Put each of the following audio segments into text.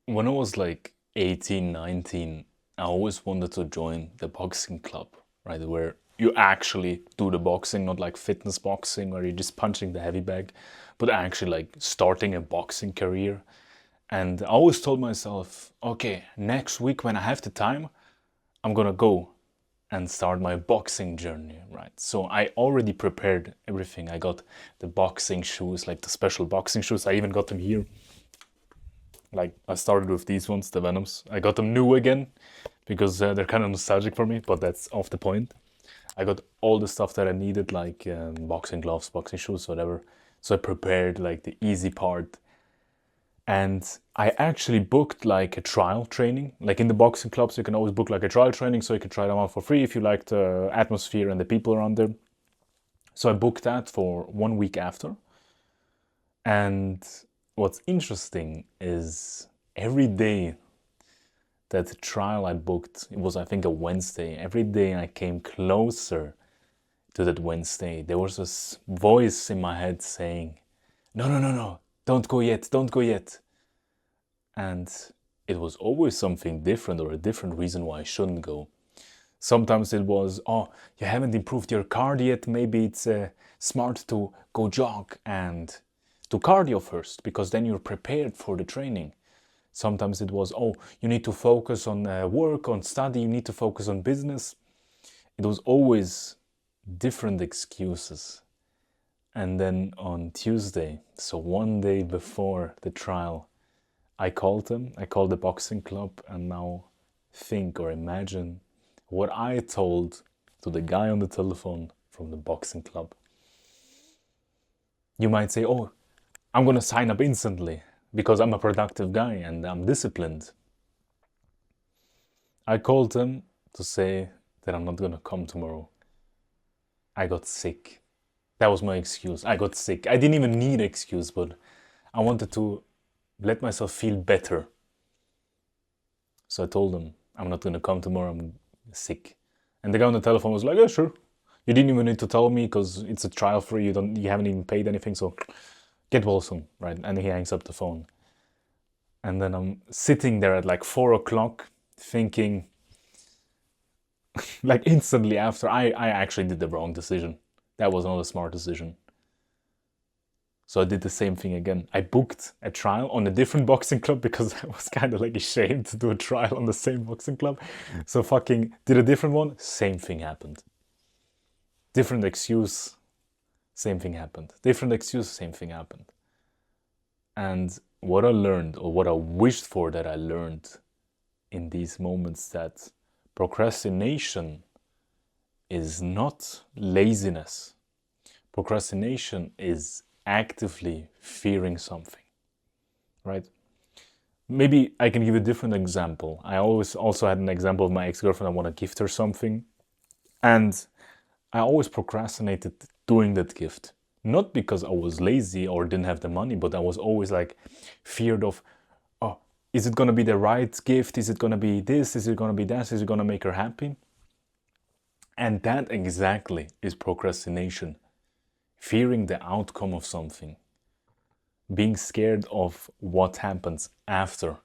When I was like 18, 19, I always wanted to join the boxing club, right? Where you actually do the boxing, not like fitness boxing where you're just punching the heavy bag, but actually like starting a boxing career. And I always told myself, okay, next week when I have the time, I'm gonna go and start my boxing journey, right? So I already prepared everything. I got the boxing shoes, like the special boxing shoes. I even got them here. Like I started with these ones, the Venoms. I got them new again because they're kind of nostalgic for me, but that's off the point. I got all the stuff that I needed, like boxing gloves, boxing shoes, whatever. So I prepared like the easy part. And I actually booked like a trial training. Like in the boxing clubs, you can always book like a trial training so you can try them out for free if you like the atmosphere and the people around there. So I booked that for 1 week after. And what's interesting is every day that trial I booked, it was I think a Wednesday, every day I came closer to that Wednesday, there was this voice in my head saying, no, no, no, no, don't go yet, don't go yet. And it was always something different or a different reason why I shouldn't go. Sometimes it was, oh, you haven't improved your cardio yet, maybe it's smart to go jog and do cardio first, because then you're prepared for the training. Sometimes it was, oh, you need to focus on work, on study, you need to focus on business. It was always different excuses. And then on Tuesday, so one day before the trial, I called them, I called the boxing club, and now think or imagine what I told to the guy on the telephone from the boxing club. You might say, oh, I'm gonna sign up instantly because I'm a productive guy and I'm disciplined. I called them to say that I'm not gonna come tomorrow. I got sick. That was my excuse. I got sick. I didn't even need an excuse, but I wanted to let myself feel better. So I told them, I'm not gonna come tomorrow, I'm sick. And the guy on the telephone was like, yeah, sure. You didn't even need to tell me because it's a trial for you. You haven't even paid anything, so get well soon, right? And he hangs up the phone. And then I'm sitting there at like 4 o'clock thinking, like instantly after, I actually did the wrong decision. That was not a smart decision. So I did the same thing again. I booked a trial on a different boxing club because I was kind of like ashamed to do a trial on the same boxing club. So fucking did a different one, same thing happened. Different excuse, same thing happened. Different excuse, same thing happened. And what I learned, or what I wished for that I learned in these moments, that procrastination is not laziness. Procrastination is actively fearing something, right? Maybe I can give a different example. I always also had an example of my ex-girlfriend. I want to gift her something. And I always procrastinated doing that gift. Not because I was lazy or didn't have the money, but I was always like feared of, oh, is it gonna be the right gift? Is it gonna be this? Is it gonna be that? Is it gonna make her happy? And that exactly is procrastination. Fearing the outcome of something. Being scared of what happens after.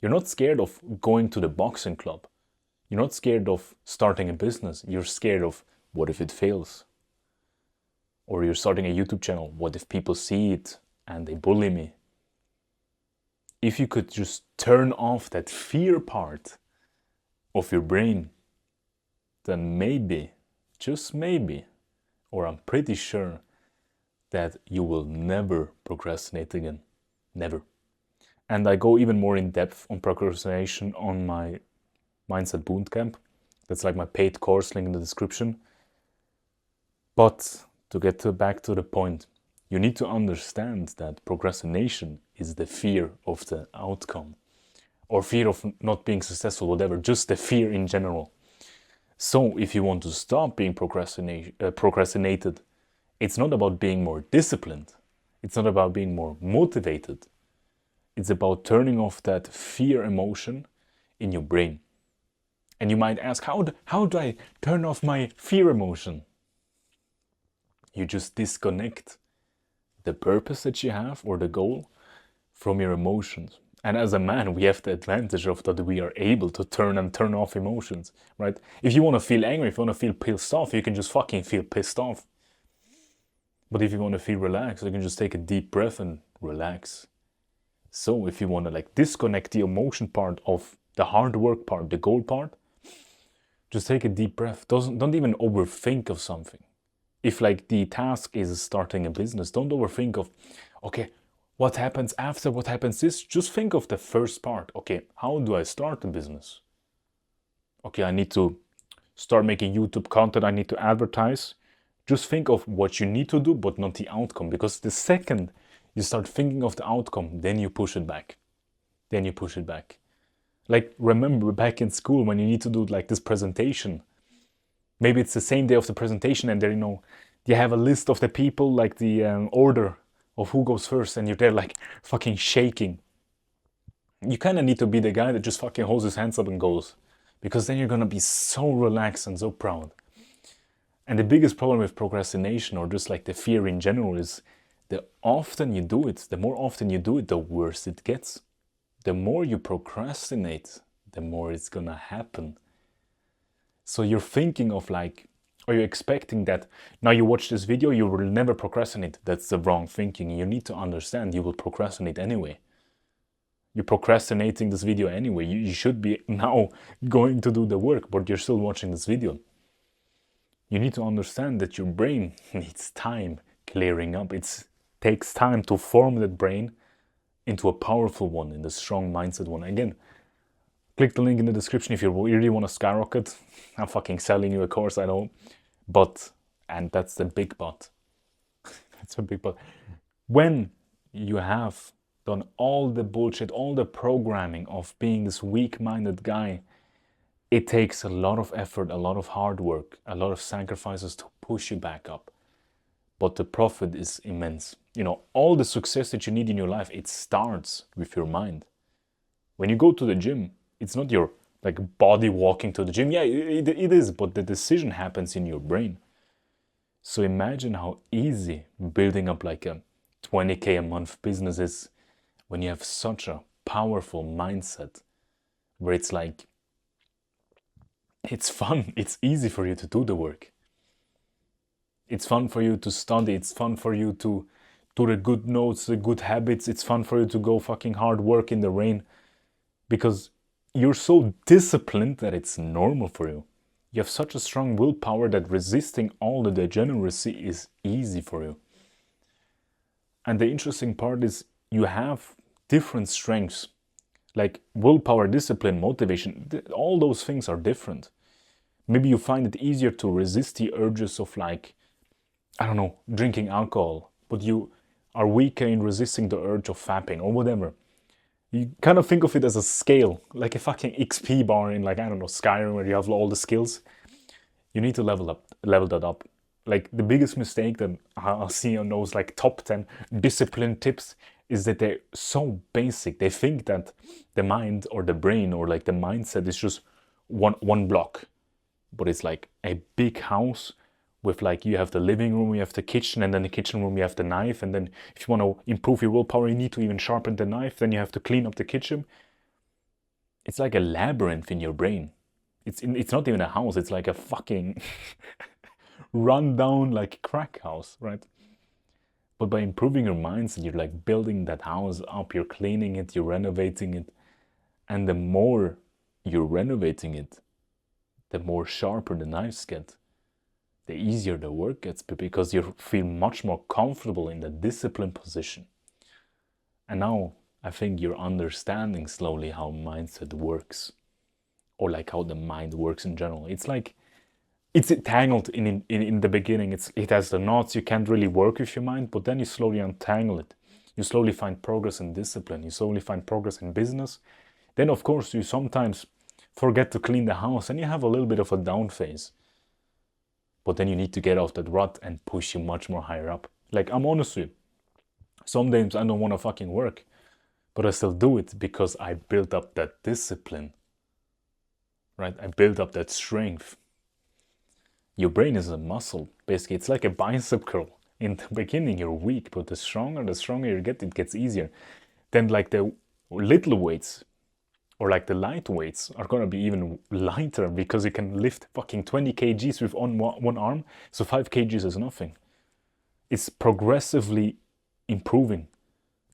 You're not scared of going to the boxing club. You're not scared of starting a business. You're scared of, what if it fails? Or you're starting a YouTube channel. What if people see it and they bully me? If you could just turn off that fear part of your brain, then maybe, just maybe, or I'm pretty sure that you will never procrastinate again. Never. And I go even more in depth on procrastination on my Mindset Bootcamp. That's like my paid course, link in the description. But to get back to the point, you need to understand that procrastination is the fear of the outcome, or fear of not being successful, whatever, just the fear in general. So if you want to stop being procrastinated, it's not about being more disciplined. It's not about being more motivated. It's about turning off that fear emotion in your brain. And you might ask, how do I turn off my fear emotion? You just disconnect the purpose that you have or the goal from your emotions. And as a man, we have the advantage of that we are able to turn and turn off emotions, right? If you want to feel angry, if you want to feel pissed off, you can just fucking feel pissed off. But if you want to feel relaxed, you can just take a deep breath and relax. So if you want to like disconnect the emotion part of the hard work part, the goal part, just take a deep breath. Don't even overthink of something. If like the task is starting a business, don't overthink of, okay, what happens after, what happens this? Just think of the first part. Okay, how do I start a business? Okay, I need to start making YouTube content, I need to advertise. Just think of what you need to do, but not the outcome. Because the second you start thinking of the outcome, then you push it back. Then you push it back. Like, remember back in school when you need to do like this presentation. Maybe it's the same day of the presentation and there, you have a list of the people, like the order of who goes first, and you're there like fucking shaking. You kind of need to be the guy that just fucking holds his hands up and goes. Because then you're gonna be so relaxed and so proud. And the biggest problem with procrastination, or just like the fear in general, is the often you do it, the more often you do it, the worse it gets. The more you procrastinate, the more it's gonna happen. So you're thinking of like, or you're expecting that now you watch this video, you will never procrastinate. That's the wrong thinking. You need to understand you will procrastinate anyway. You're procrastinating this video anyway. You should be now going to do the work, but you're still watching this video. You need to understand that your brain needs time clearing up. It takes time to form that brain into a powerful one, in the strong mindset one. Again, click the link in the description if you really want to skyrocket. I'm fucking selling you a course, I know. But, and that's the big but. That's a big but. When you have done all the bullshit, all the programming of being this weak-minded guy, it takes a lot of effort, a lot of hard work, a lot of sacrifices to push you back up. But the profit is immense. All the success that you need in your life, it starts with your mind. When you go to the gym, it's not your like body walking to the gym. Yeah, it is, but the decision happens in your brain. So imagine how easy building up like a 20K a month business is when you have such a powerful mindset where it's like, it's fun, it's easy for you to do the work. It's fun for you to study, it's fun for you to do the good notes, the good habits, it's fun for you to go fucking hard work in the rain because you're so disciplined that it's normal for you. You have such a strong willpower that resisting all the degeneracy is easy for you. And the interesting part is you have different strengths. Like willpower, discipline, motivation, all those things are different. Maybe you find it easier to resist the urges of like, I don't know, drinking alcohol, but you are weaker in resisting the urge of fapping or whatever. You kind of think of it as a scale, like a fucking XP bar in like, I don't know, Skyrim where you have all the skills. You need to level that up. Like the biggest mistake that I'll see on those like top 10 discipline tips is that they're so basic. They think that the mind or the brain or like the mindset is just one block. But it's like a big house with like you have the living room, you have the kitchen, and then the kitchen room you have the knife. And then if you want to improve your willpower, you need to even sharpen the knife. Then you have to clean up the kitchen. It's like a labyrinth in your brain. It's not even a house. It's like a fucking run down like crack house, right? But by improving your mindset, you're like building that house up, you're cleaning it, you're renovating it. And the more you're renovating it, the more sharper the knives get, the easier the work gets, because you feel much more comfortable in the disciplined position. And now I think you're understanding slowly how mindset works, or like how the mind works in general. It's like, it's tangled in the beginning. It has the knots, you can't really work with your mind, but then you slowly untangle it. You slowly find progress in discipline, you slowly find progress in business. Then of course you sometimes forget to clean the house and you have a little bit of a down phase. But then you need to get off that rut and push you much more higher up. Like, I'm honest with you, some days I don't want to fucking work, but I still do it because I built up that discipline, right? I built up that strength. Your brain is a muscle, basically. It's like a bicep curl. In the beginning, you're weak, but the stronger you get, it gets easier. Then like the little weights, or like the light weights, are gonna be even lighter because you can lift fucking 20 kgs with one arm, so 5 kgs is nothing. It's progressively improving,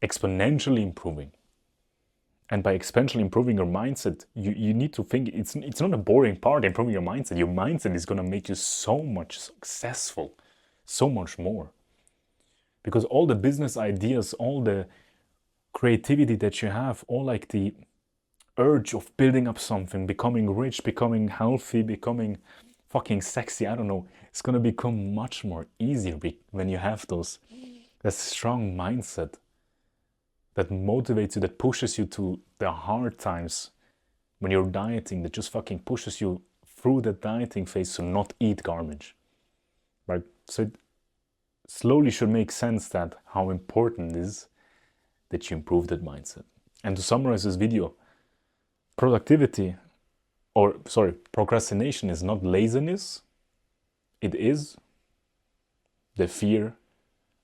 exponentially improving. And by exponentially improving your mindset, you need to think, it's not a boring part, improving your mindset. Your mindset is gonna make you so much successful, so much more. Because all the business ideas, all the creativity that you have, all like the urge of building up something, becoming rich, becoming healthy, becoming fucking sexy, I don't know, it's gonna become much more easier when you have that strong mindset that motivates you, that pushes you to the hard times when you're dieting, that just fucking pushes you through the dieting phase to not eat garbage, right? So it slowly should make sense that how important it is that you improve that mindset. And to summarize this video, procrastination is not laziness, it is the fear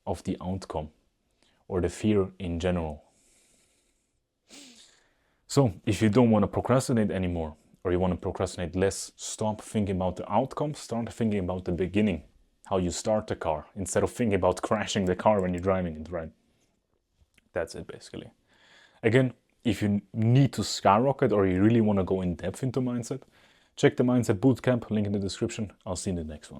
of the outcome, or the fear in general. So if you don't want to procrastinate anymore, or you want to procrastinate less, stop thinking about the outcome, start thinking about the beginning, how you start the car, instead of thinking about crashing the car when you're driving it, right? That's it, basically. Again, if you need to skyrocket, or you really want to go in depth into mindset, check the Mindset Bootcamp, link in the description. I'll see you in the next one.